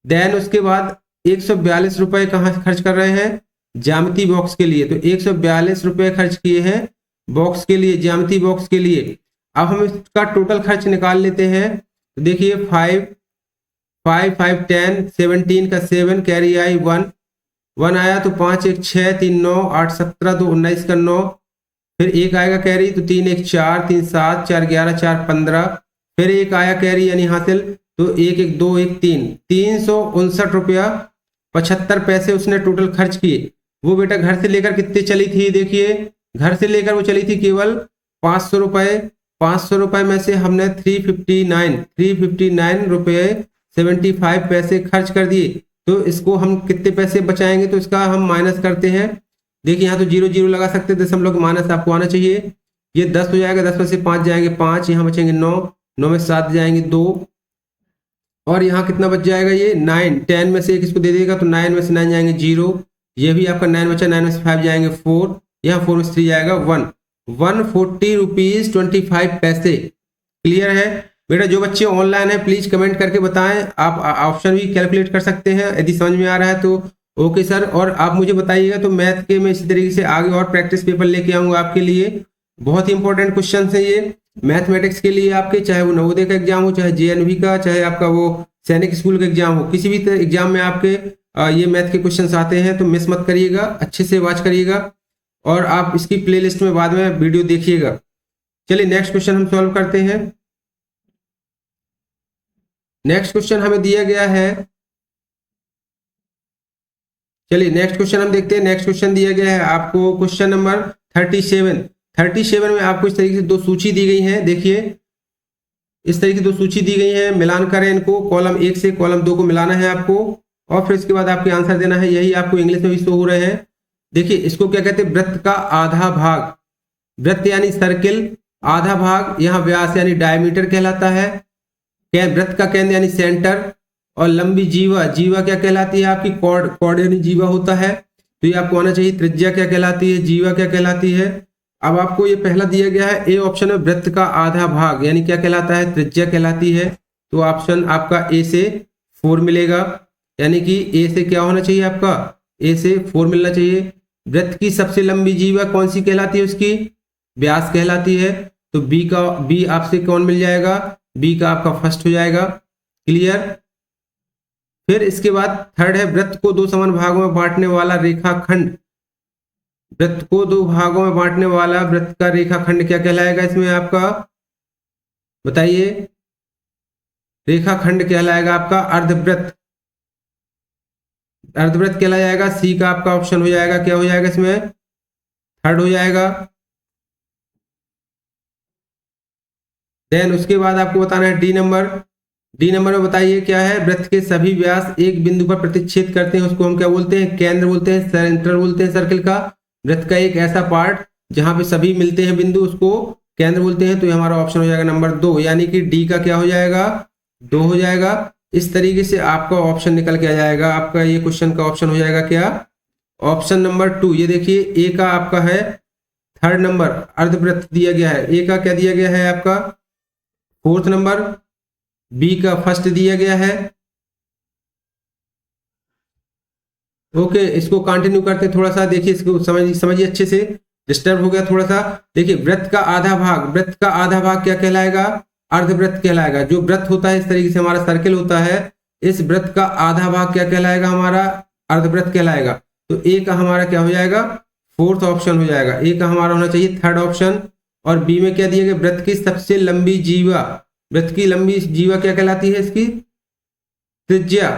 देन उसके बाद 142 रुपए कहाँ खर्च कर रहे हैं, ज्यामिति बॉक्स के लिए। तो 142 रुपए खर्च किए हैं बॉक्स के लिए, ज्यामिति बॉक्स के लिए। अब हम इसका टोटल खर्च निकाल लेते हैं। तो देखिए 5 5 10 17 का 7 कैरी आई 1 आया, तो 5 1 6 3 9 8 17 2 19 का 9, फिर 1 आएगा कैरी, तो 3 1 4 3 7 4 11 4 15, फिर 1 आया कैरी यानी हासिल, तो 1 1 2 1 3, 359 रुपया 75 पैसे उसने टोटल खर्च किए। वो बेटा घर से लेकर कितने चली थी, देखिए घर से लेकर वो चली थी केवल 500 रुपए। 500 रुपए में से हमने 359 रुपये 75 पैसे खर्च कर दिए। तो इसको हम कितने पैसे बचाएंगे, तो इसका हम माइनस करते हैं। देखिए यहाँ तो 0 0 लगा सकते हैं, दशमलव माइनस आपको आना चाहिए। ये 10 हो जाएगा, 10 में से 5 जाएंगे 5, यहाँ बचेंगे 9, 9 में 7 जाएंगे 2, और यहाँ कितना बच जाएगा ये 9। 10 में से एक इसको दे देगा तो 9 में से 9 जाएंगे 0, ये भी आपका 9 बचा, 9 में से 5 जाएंगे 4, यहाँ 4 में से 3 जाएगा 1, 140 रुपीज 25 पैसे। क्लियर है बेटा? जो बच्चे ऑनलाइन है प्लीज कमेंट करके बताएं, आप ऑप्शन भी कैलकुलेट कर सकते हैं यदि समझ में आ रहा है तो। ओके सर, और आप मुझे बताइएगा तो मैथ के मैं इसी तरीके से आगे और प्रैक्टिस पेपर लेके आऊंगा आपके लिए। बहुत ही इंपॉर्टेंट क्वेश्चन है ये मैथमेटिक्स के लिए आपके, चाहे वो नवोदय का एग्जाम हो, चाहे जेएनवी का, चाहे आपका वो सैनिक स्कूल का एग्जाम हो, किसी भी एग्जाम में आपके ये मैथ के क्वेश्चन आते हैं, तो मिस मत करिएगा, अच्छे से वॉच करिएगा और आप इसकी प्लेलिस्ट में बाद में वीडियो देखिएगा। चलिए नेक्स्ट क्वेश्चन हम सॉल्व करते हैं। नेक्स्ट क्वेश्चन हमें दिया गया है, चलिए नेक्स्ट क्वेश्चन हम देखते हैं। नेक्स्ट क्वेश्चन दिया गया है आपको क्वेश्चन नंबर 37। 37 में आपको इस तरीके से दो सूची दी गई है, देखिए इस तरीके की दो सूची दी गई है, मिलान करें इनको, कॉलम 1 से कॉलम 2 को मिलाना है आपको और फिर इसके बाद आपके आंसर देना है। यही आपको इंग्लिश में भी शो हो रहे हैं। देखिए इसको क्या कहते हैं, वृत्त का आधा भाग, वृत्त यानी सर्किल, आधा भाग यहाँ व्यास यानी डायमीटर कहलाता है, वृत्त का केंद्र यानी सेंटर, और लंबी जीवा, जीवा क्या कहलाती है आपकी, कॉर्ड, कॉर्ड यानी जीवा होता है, तो ये आपको आना चाहिए। त्रिज्या क्या कहलाती है, जीवा क्या कहलाती है। अब आपको ये पहला दिया गया है ए ऑप्शन में, वृत्त का आधा भाग यानी क्या कहलाता है, त्रिज्या कहलाती है, तो ऑप्शन आपका ए से 4 मिलेगा, यानी कि ए से क्या होना चाहिए आपका, ए से 4 मिलना चाहिए। वृत्त की सबसे लंबी जीवा कौन सी कहलाती है, उसकी व्यास कहलाती है, तो बी आपसे कौन मिल जाएगा, बी का आपका फर्स्ट हो जाएगा। क्लियर? फिर इसके बाद थर्ड है, वृत्त को दो समान भागों में बांटने वाला रेखाखंड, वृत्त को दो भागों में बांटने वाला वृत्त का रेखाखंड क्या कहलाएगा, इसमें आपका बताइए, रेखाखंड कहलाएगा आपका अर्धवृत्त, अर्धवृत्त कहलाया जाएगा। सी का आपका ऑप्शन हो जाएगा, क्या हो जाएगा इसमें, थर्ड हो जाएगा। देन उसके बाद आपको बताना है डी नंबर। डी नंबर में बताइए क्या है, वृत्त के सभी व्यास एक बिंदु पर प्रतिच्छेद करते हैं, उसको हम क्या बोलते हैं, केंद्र बोलते हैं, सेंटर बोलते हैं सर्किल का। वृत्त का एक ऐसा पार्ट जहां पे सभी मिलते हैं बिंदु, उसको केंद्र बोलते हैं, तो ये हमारा ऑप्शन हो जाएगा नंबर 2, यानी कि डी का क्या हो जाएगा, 2 हो जाएगा। इस तरीके से आपका ऑप्शन निकल के आ जाएगा, आपका ये क्वेश्चन का ऑप्शन हो जाएगा क्या, ऑप्शन नंबर 2। ये देखिए ए का आपका है थर्ड नंबर, अर्धवृत्त दिया गया है, ए का क्या दिया गया है आपका 4th नंबर, बी का फर्स्ट दिया गया है। ओके, इसको कंटिन्यू करते हैं थोड़ा सा, देखिए इसको समझिए अच्छे से, डिस्टर्ब हो गया थोड़ा सा। देखिए वृत्त का आधा भाग, वृत्त का आधा भाग क्या कहलाएगा, अर्धवृत्त कहलाएगा। जो वृत्त होता है इस तरीके से हमारा सर्किल होता है, इस वृत्त का आधा भाग क्या कहलाएगा, हमारा अर्धवृत्त कहलाएगा। तो ए का हमारा क्या हो जाएगा, 4th ऑप्शन हो जाएगा। ए का हमारा होना चाहिए 3rd ऑप्शन। और बी में क्या दिया गया, वृत्त की सबसे लंबी जीवा, वृत्त की लंबी जीवा क्या कहलाती है, इसकी त्रिज्या,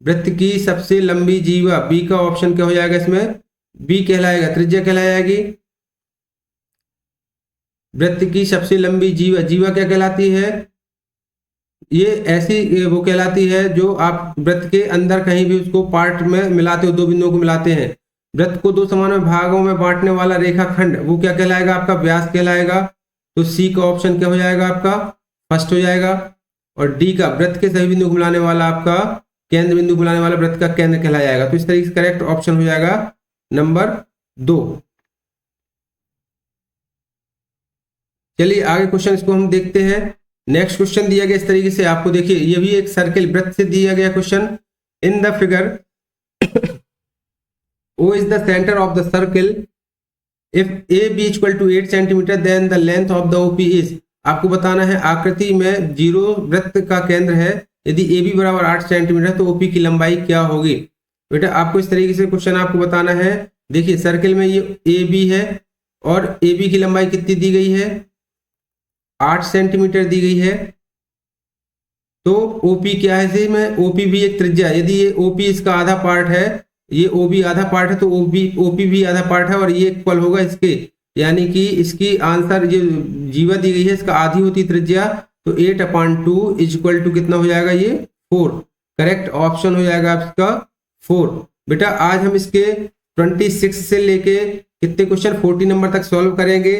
वृत्त की सबसे लंबी जीवा, बी का ऑप्शन क्या हो जाएगा इसमें, बी कहलाएगा, त्रिज्या कहलाएगी। वृत्त की सबसे लंबी जीवा, जीवा क्या कहलाती है, ये ऐसी वो कहलाती है जो आप वृत्त के अंदर कहीं भी उसको पार्ट में मिलाते हो, दो बिंदुओं को मिलाते हैं। वृत्त को दो समान भागों में बांटने वाला रेखाखंड, वो क्या कहलाएगा, आपका व्यास कहलाएगा। तो सी का ऑप्शन क्या हो जाएगा, आपका फर्स्ट हो जाएगा। और डी का वृत्त के सभी बिंदु को मिलाने वाला आपका केंद्र बिंदु बुलाने वाला वृत्त का केंद्र कहलाया जाएगा। तो इस तरीके से करेक्ट ऑप्शन हो जाएगा नंबर 2। चलिए आगे क्वेश्चन इसको हम देखते हैं। नेक्स्ट क्वेश्चन दिया गया इस तरीके से, आपको देखिए ये भी एक सर्किल वृत्त से दिया गया question. In the figure O is the center of the circle. If AB equal to 8 centimetre then the length of the OP is, आपको बताना है आकृति में 0 वृत्त का केंद्र है, यदि AB बराबर 8 सेंटीमीटर तो OP की लंबाई क्या होगी। बेटा आपको इस तरीके से क्वेश्चन आपको बताना है। देखिए सर्किल में ये AB है और AB की लंबाई कितनी दी गई है, 8 सेंटीमीटर दी गई है। तो OP क्या है, इसमें OP भी एक त्रिज्या, यदि ये OP इसका आधा पार्ट है, ये OB आधा पार्ट है, तो OP भी आधा पार्ट है और ये इक्वल होगा इसके, यानी कि इसकी आंसर जो जीवा दी गई है इसका आधी होती त्रिज्या, तो 8/2 इज इक्वल टू कितना हो जाएगा, ये 4। करेक्ट ऑप्शन हो जाएगा आपका 4। बेटा आज हम इसके 26 से लेके कितने क्वेश्चन 40 नंबर तक सॉल्व करेंगे,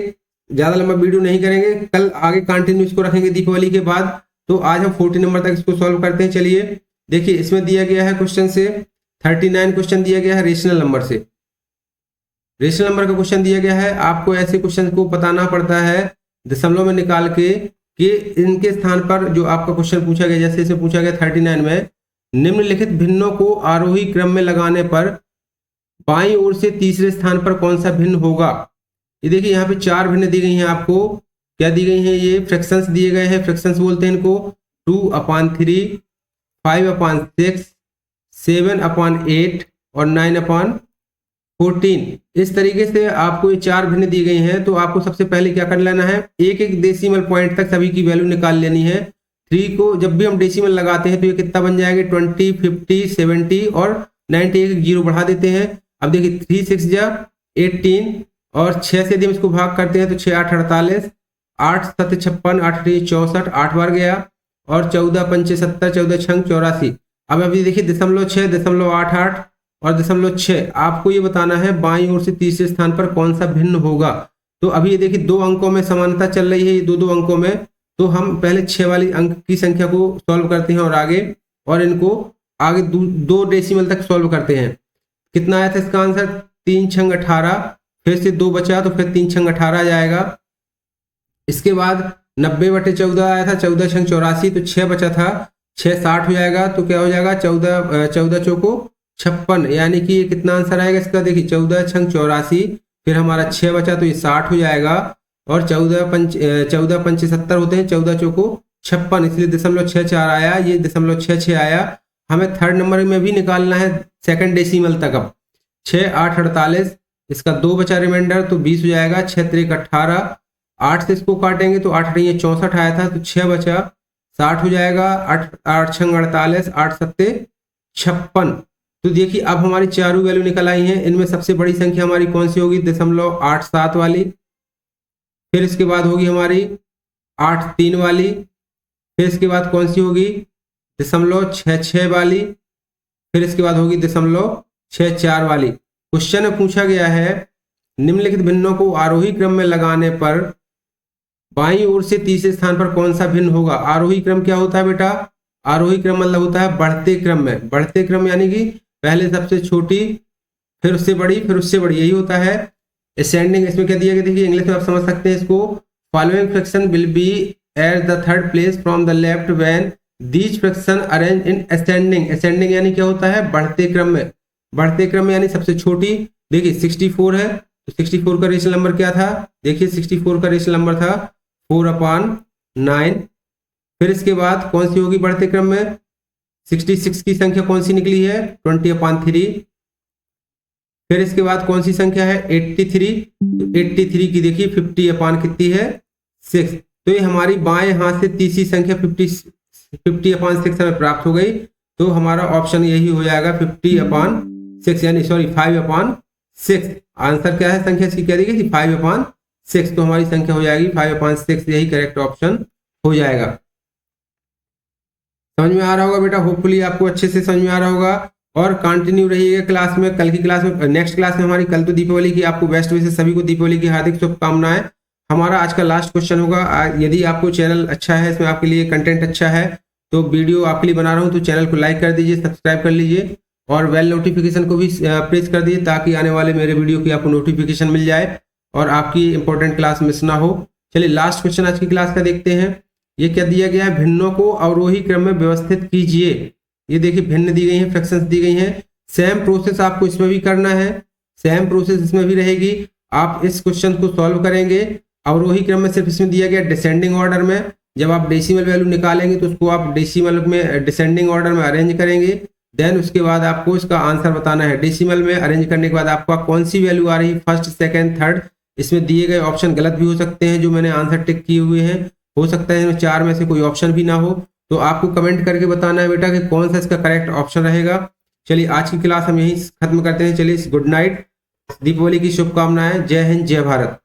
ज्यादा लंबा वीडियो नहीं करेंगे, कल आगे कंटिन्यू इसको रखेंगे दीपावली के बाद। तो आज हम 40 नंबर तक इसको सॉल्व करते हैं। चलिए देखिए इसमें दिया गया है क्वेश्चन से 39 क्वेश्चन दिया गया है रेशनल नंबर से। रेशनल नंबर का क्वेश्चन दिया गया है, आपको ऐसे क्वेश्चन को बताना पड़ता है दशमलव में निकाल के कि इनके स्थान पर जो आपका क्वेश्चन पूछा गया, जैसे इसे पूछा गया 39 में, निम्नलिखित भिन्नों को आरोही क्रम में लगाने पर बाईं ओर से तीसरे स्थान पर कौन सा भिन्न होगा। ये देखिए यहाँ पे 4 भिन्न दी गई हैं आपको। क्या दी गई हैं? ये फ्रैक्शंस दिए गए हैं, फ्रैक्शंस बोलते हैं इनको। 2/3, 5/6, 7/8 और 9/14। इस तरीके से आपको ये 4 भिन्न दी गई हैं। तो आपको सबसे पहले क्या कर लेना है, एक एक डेसिमल पॉइंट तक सभी की वैल्यू निकाल लेनी है। 3 को जब भी हम डेसिमल लगाते हैं तो ये कितना बन जाएगा, 20, 50, 70 और 90, एक जीरो बढ़ा देते हैं। अब देखिए 3 6 जा 18 और 6 से यदि हम इसको भाग करते हैं तो 6 8 48, 8 7 56, 8 8 64, 8 बार गया और 14 5 70, 14 6 84। अब अभी देखिए 0.6, 0.88 और 0.6। आपको ये बताना है बाईं ओर से तीसरे स्थान पर कौन सा भिन्न होगा। तो अभी ये देखिए 2 अंकों में समानता चल रही है, ये 2 अंकों में। तो हम पहले 6 वाली अंक की संख्या को सॉल्व करते हैं और इनको आगे 2 डेसिमल तक सॉल्व करते हैं। कितना आया था इसका आंसर, 3 6 18, फिर से 2 बचा तो फिर 3 6 18 आ जाएगा। इसके बाद 90/14 आया था, 14 6 84, तो 6 बचा था, 6 60 हो जाएगा। तो क्या हो जाएगा, 14 चौको 56, यानी कि ये कितना आंसर आएगा इसका, देखिए 14 6 84, फिर हमारा 6 बचा तो ये 60 हो जाएगा और 14 5 70 होते हैं, 14 चौको 56, इसलिए 0.64 आया, ये 0.66 आया। हमें थर्ड नंबर में भी निकालना है सेकंड डेसिमल तक। अब 6 8 48, इसका 2 बचा रिमाइंडर तो 20 हो जाएगा, 6 3 18, 8 से इसको काटेंगे तो 8 8 64 आया था, तो 6 बचा 60 हो जाएगा, 8 8 6 48, 8 7 56। तो देखिए अब हमारी चारों वैल्यू निकल आई हैं। इनमें सबसे बड़ी संख्या हमारी कौन सी होगी, 0.87 वाली, फिर इसके बाद होगी हमारी 83 वाली, फिर इसके बाद कौन सी होगी 0.66 वाली, फिर इसके बाद होगी 0.64 वाली। क्वेश्चन में पूछा गया है निम्नलिखित भिन्नों को आरोही क्रम में लगाने पर बाईं ओर से तीसरे स्थान पर कौन सा भिन्न होगा। आरोही क्रम क्या होता है बेटा, आरोही क्रम मतलब होता है बढ़ते क्रम में। बढ़ते क्रम यानी कि पहले सबसे छोटी, फिर उससे बड़ी, फिर उससे बड़ी, यही होता है असेंडिंग। इसमें क्या दिया गया, देखिए इंग्लिश में आप समझ सकते हैं इसको। Following fraction will be at the third place from the left when these fraction arrange in ascending. Ascending यानी क्या होता है, बढ़ते क्रम में। बढ़ते क्रम में यानी सबसे छोटी, देखिए 64 है तो 64 का रेशनल नंबर क्या था, देखिए 64 का रेशनल नंबर था 4/9। फिर इसके बाद कौन सी होगी बढ़ते क्रम में, 66 की संख्या कौन सी निकली है, 20/3। फिर इसके बाद कौन सी संख्या है 83, तो 83 की देखिए 50 कितनी है 6। तो ये हमारी बाएं हाथ से तीसरी संख्या 50/6 हमें प्राप्त हो गई। तो हमारा ऑप्शन यही हो जाएगा 50/6, यानी सॉरी 5/6। आंसर क्या है, संख्या इसकी क्या दी गई थी 5/6, तो हमारी संख्या हो जाएगी 5/6, यही करेक्ट ऑप्शन हो जाएगा। समझ में आ रहा होगा बेटा, होपफुली आपको अच्छे से समझ में आ रहा होगा। और कंटिन्यू रहिएगा क्लास में। कल की क्लास में, नेक्स्ट क्लास में हमारी कल तो दीपावली की, आपको बेस्ट विशेष, सभी को दीपावली की हार्दिक शुभकामनाएं। हमारा आज का लास्ट क्वेश्चन होगा। यदि आपको चैनल अच्छा है, इसमें आपके लिए कंटेंट अच्छा है, तो वीडियो आपके लिए बना रहा हूँ, तो चैनल को लाइक कर दीजिए, सब्सक्राइब कर लीजिए और बेल नोटिफिकेशन को भी प्रेस कर दीजिए, ताकि आने वाले मेरे वीडियो की आपको नोटिफिकेशन मिल जाए और आपकी इंपॉर्टेंट क्लास मिस ना हो। चलिए लास्ट क्वेश्चन आज की क्लास का देखते हैं। ये क्या दिया गया है, भिन्नों को अवरोही क्रम में व्यवस्थित कीजिए। ये देखिए भिन्न दी गई हैं, फ्रैक्शंस दी गई हैं। सेम प्रोसेस आपको इसमें भी करना है, सेम प्रोसेस इसमें भी रहेगी। आप इस क्वेश्चन को सॉल्व करेंगे अवरोही क्रम में, सिर्फ इसमें दिया गया डिसेंडिंग ऑर्डर में। जब आप डेसिमल वैल्यू निकालेंगे तो उसको आप डेसिमल में डिसेंडिंग ऑर्डर में अरेंज करेंगे। देन उसके बाद आपको इसका आंसर बताना है। डेसिमल में अरेंज करने के बाद आपको कौन सी वैल्यू आ रही, फर्स्ट सेकंड थर्ड। इसमें दिए गए ऑप्शन गलत भी हो सकते हैं, जो मैंने आंसर टिक किए हुए हैं। हो सकता है इसमें 4 में से कोई ऑप्शन भी ना हो, तो आपको कमेंट करके बताना है बेटा कि कौन सा इसका करेक्ट ऑप्शन रहेगा। चलिए आज की क्लास हम यहीं खत्म करते हैं। चलिए गुड नाइट, दीपावली की शुभकामनाएं। जय हिंद, जय भारत।